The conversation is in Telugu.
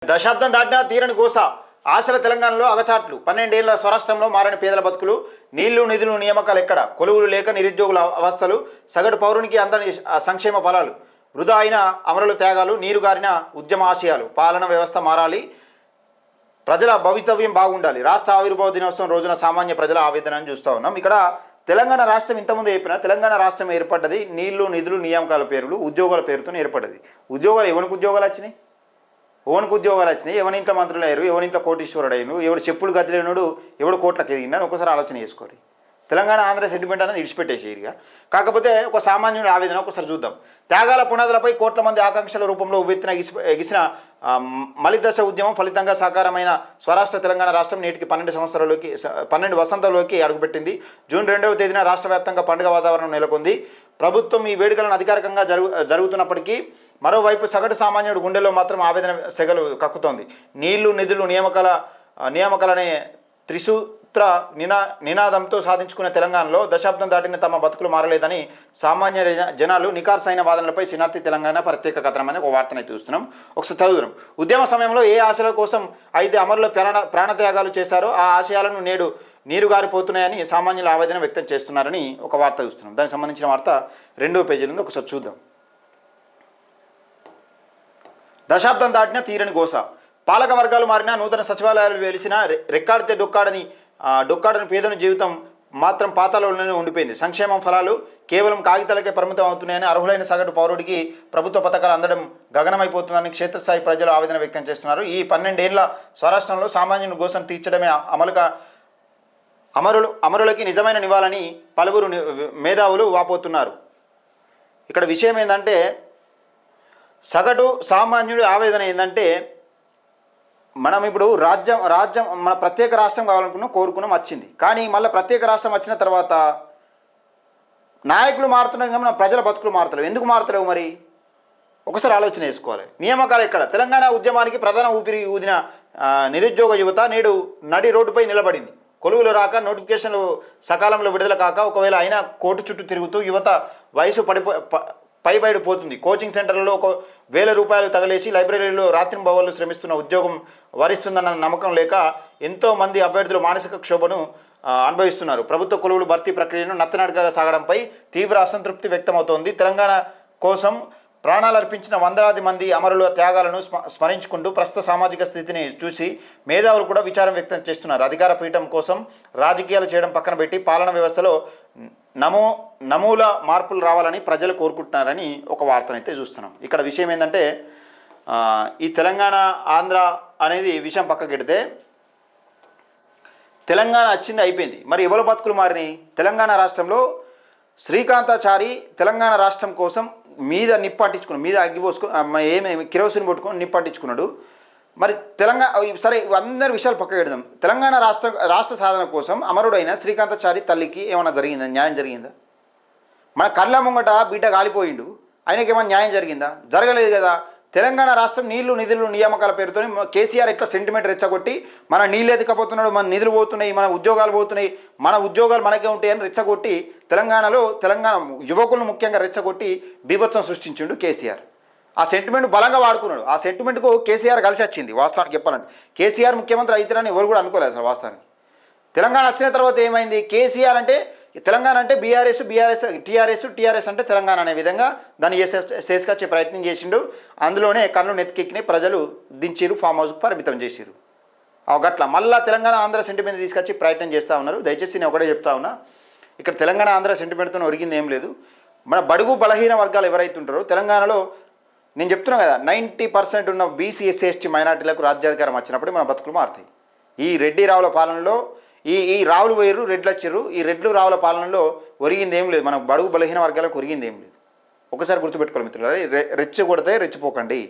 దశాబ్దం దాటినా తీరని గోస ఆశల తెలంగాణలో అగచాట్లు 12 ఏళ్ల స్వరాష్ట్రంలో మారని పేదల బతుకులు నీళ్లు నిధులు నియామకాలు ఎక్కడ కొలువులు లేక నిరుద్యోగుల అవస్థలు సగటు పౌరునికి అందని సంక్షేమ ఫలాలు వృధా అయిన అమరుల త్యాగాలు నీరుగారిన ఉద్యమ ఆశయాలు పాలన వ్యవస్థ మారాలి ప్రజల భవితవ్యం బాగుండాలి రాష్ట్ర ఆవిర్భావ దినోత్సవం రోజున సామాన్య ప్రజల ఆవేదనను చూస్తూ ఉన్నాం. ఇక్కడ తెలంగాణ రాష్ట్రం ఇంతకుముందు చెప్పిన తెలంగాణ రాష్ట్రం ఏర్పడ్డది నీళ్లు నిధులు నియామకాల పేర్లు ఉద్యోగాల పేరుతో ఏర్పడ్డది. ఉద్యోగాలు ఎవరికి ఉద్యోగాలు వచ్చినాయి? ఓనికి ఉద్యోగాలు వచ్చినాయి. ఎవరింట్లో మంత్రులు అయ్యారు, ఎవరింట్లో కోటీశ్వరుడు అయ్యారు, ఎవడు చెప్పులు గదిలేనుడు ఎవడు కోట్లకు ఎదిగినా ఒకసారి ఆలోచన చేసుకోరు. తెలంగాణ ఆంధ్ర సెంటిమెంట్ అనేది ఇడిచిపెట్టేసేరిగా. కాకపోతే ఒక సామాన్యుడి ఆవేదన ఒకసారి చూద్దాం. త్యాగాల పునాదులపై కోట్ల మంది ఆకాంక్షల రూపంలో ఉవ్వెత్తిన ఎగిసిన మలిదశ ఉద్యమం ఫలితంగా సాకారమైన స్వరాష్ట్ర తెలంగాణ రాష్ట్రం నేటికి 12 వసంతాల్లోకి అడుగుపెట్టింది. జూన్ 2వ తేదీన రాష్ట్ర వ్యాప్తంగా పండుగ వాతావరణం నెలకొంది. ప్రభుత్వం ఈ వేడుకలను అధికారికంగా జరుగుతున్నప్పటికీ మరోవైపు సగటు సామాన్యుడు గుండెల్లో మాత్రం ఆవేదన సెగలు కక్కుతోంది. నీళ్లు నిధులు నియామకాలనే త్రిసూత్ర నినాదంతో సాధించుకున్న తెలంగాణలో దశాబ్దం దాటిన తమ బతుకులు మారలేదని సామాన్య జనాలు నికార్సైన వాదనలపై సినార్తి తెలంగాణ ప్రత్యేక కథనం అనే ఒక వార్తను చూస్తున్నాం. ఒకసారి చదువుదాం. ఉద్యమ సమయంలో ఏ ఆశల కోసం అయితే అమరులు ప్రాణత్యాగాలు చేశారో ఆ ఆశయాలను నేడు నీరుగారిపోతున్నాయని సామాన్యుల ఆవేదన వ్యక్తం చేస్తున్నారని ఒక వార్త చూస్తున్నాం. దానికి సంబంధించిన వార్త 2వ పేజీలో ఉంది. ఒకసారి చూద్దాం. దశాబ్దం దాటిన తీరని గోస పాలక వర్గాలు మారినా నూతన సచివాలయాలు వెలిసిన రెక్కాడితే డొక్కాడని పేదల జీవితం మాత్రం పాతాళంలోనే ఉండిపోయింది. సంక్షేమం ఫలాలు కేవలం కాగితాలకే పరిమితం అవుతున్నాయని అర్హులైన సగటు పౌరుడికి ప్రభుత్వ పథకాలు అందడం గగనమైపోతుందని క్షేత్రస్థాయి ప్రజలు ఆవేదన వ్యక్తం చేస్తున్నారు. ఈ 12 ఏళ్ల స్వరాష్ట్రంలో సామాన్యుని గోసం తీర్చడమే అమరులకి నిజమైన నివాళని పలువురు మేధావులు వాపోతున్నారు. ఇక్కడ విషయం ఏంటంటే సగటు సామాన్యుడి ఆవేదన ఏంటంటే మనం ఇప్పుడు రాజ్యం మన ప్రత్యేక రాష్ట్రం కావాలనుకున్నాం, కోరుకున్నాం, వచ్చింది. కానీ మళ్ళీ ప్రత్యేక రాష్ట్రం వచ్చిన తర్వాత నాయకులు మారుతున్నాం కానీ మన ప్రజల బతుకులు మారుతలేవు. ఎందుకు మారుతలేవు మరి? ఒకసారి ఆలోచన చేసుకోవాలి. నియామకాలు ఎక్కడ? తెలంగాణ ఉద్యమానికి ప్రధాన ఊపిరి ఊదిన నిరుద్యోగ యువత నేడు నడి రోడ్డుపై నిలబడింది. కొలువులు రాక నోటిఫికేషన్లు సకాలంలో విడుదల కాక ఒకవేళ అయినా కోర్టు చుట్టూ తిరుగుతూ యువత వయసు పైబడిపోతుంది. కోచింగ్ సెంటర్లలో 1,000 రూపాయలు తగలేసి లైబ్రరీలో రాత్రింబవళ్ళు శ్రమిస్తున్న ఉద్యోగం వరిస్తుందన్న నమ్మకం లేక ఎంతోమంది అభ్యర్థులు మానసిక క్షోభను అనుభవిస్తున్నారు. ప్రభుత్వ కొలువులు భర్తీ ప్రక్రియను నత్తనడకగా సాగడంపై తీవ్ర అసంతృప్తి వ్యక్తమవుతోంది. తెలంగాణ కోసం ప్రాణాలు అర్పించిన వందలాది మంది అమరుల త్యాగాలను స్మరించుకుంటూ ప్రస్తుత సామాజిక స్థితిని చూసి మేధావులు కూడా విచారం వ్యక్తం చేస్తున్నారు. అధికార పీఠం కోసం రాజకీయాలు చేయడం పక్కన పెట్టి పాలన వ్యవస్థలో నమూల మార్పులు రావాలని ప్రజలు కోరుకుంటున్నారని ఒక వార్తనైతే చూస్తున్నాం. ఇక్కడ విషయం ఏంటంటే ఈ తెలంగాణ ఆంధ్ర అనేది విషయం పక్కకెడితే తెలంగాణ వచ్చింది అయిపోయింది. మరి ఎవరు బతుకులు మారినాయి? తెలంగాణ రాష్ట్రంలో శ్రీకాంతాచారి తెలంగాణ రాష్ట్రం కోసం మీద నిప్పట్టించుకున్నాడు, మీద అగ్గి పోసుకొని ఏమేమి కిరోసిన్ పట్టుకొని నిప్పట్టించుకున్నాడు. మరి సరే అందరి విషయాలు పక్క పెడదాం. తెలంగాణ రాష్ట్ర సాధన కోసం అమరుడైన శ్రీకాంతాచారి తల్లికి ఏమైనా జరిగిందా? న్యాయం జరిగిందా? మన కళ్ళ ముంగట బిడ్డ కాలిపోయిండు, ఆయనకి ఏమైనా న్యాయం జరిగిందా? జరగలేదు కదా. తెలంగాణ రాష్ట్రం నీళ్లు నిధులు నియామకాల పేరుతో కేసీఆర్ ఎట్లా సెంటిమెంట్ రెచ్చగొట్టి మన నీళ్ళు ఎదకపోతున్నాడు, మన నిధులు పోతున్నాయి, మన ఉద్యోగాలు పోతున్నాయి, మన ఉద్యోగాలు మనకే ఉంటాయని రెచ్చగొట్టి తెలంగాణ యువకులను ముఖ్యంగా రెచ్చగొట్టి బీభత్సం సృష్టించిండు కేసీఆర్. ఆ సెంటిమెంట్ బలంగా వాడుకున్నాడు. ఆ సెంటిమెంట్కు కేసీఆర్ కలిసి వచ్చింది. వాస్తవానికి చెప్పాలంటే కేసీఆర్ ముఖ్యమంత్రి అవుతారని ఎవరు కూడా అనుకోలేదు అసలు. వాస్తవానికి తెలంగాణ వచ్చిన తర్వాత ఏమైంది? కేసీఆర్ అంటే తెలంగాణ అంటే టీఆర్ఎస్ అంటే తెలంగాణ అనే విధంగా దాన్ని చేసుకొచ్చే ప్రయత్నం చేసిండు. అందులోనే కళ్ళు నెత్తికెక్కినాయి, ప్రజలు దించిరు, ఫామ్ హౌస్కి పరిమితం చేసిరు. గట్ల మళ్ళీ తెలంగాణ ఆంధ్ర సెంటిమెంట్ తీసుకొచ్చి ప్రయత్నం చేస్తూ ఉన్నారు. దయచేసి నేను ఒకటే చెప్తా ఉన్నా, ఇక్కడ తెలంగాణ ఆంధ్ర సెంటిమెంట్తో ఒరిగింది ఏం లేదు. మన బడుగు బలహీన వర్గాలు ఎవరైతే ఉంటారో తెలంగాణలో నేను చెప్తున్నాను కదా 90% ఉన్న బీసీ ఎస్సీ ఎస్టీ మైనార్టీలకు రాజ్యాధికారం వచ్చినప్పుడు మన బతుకులు మారుతాయి. ఈ రెడ్డి రావుల పాలనలో ఈ రావులు పోయారు, రెడ్లు వచ్చారు. ఈ రెడ్లు రావుల పాలనలో ఒరిగింది ఏం లేదు. మన బడుగు బలహీన వర్గాలకు ఒరిగింది ఏం లేదు. ఒకసారి గుర్తుపెట్టుకోవాలి మిత్రులారా, రెచ్చగొడితే రెచ్చిపోకండి.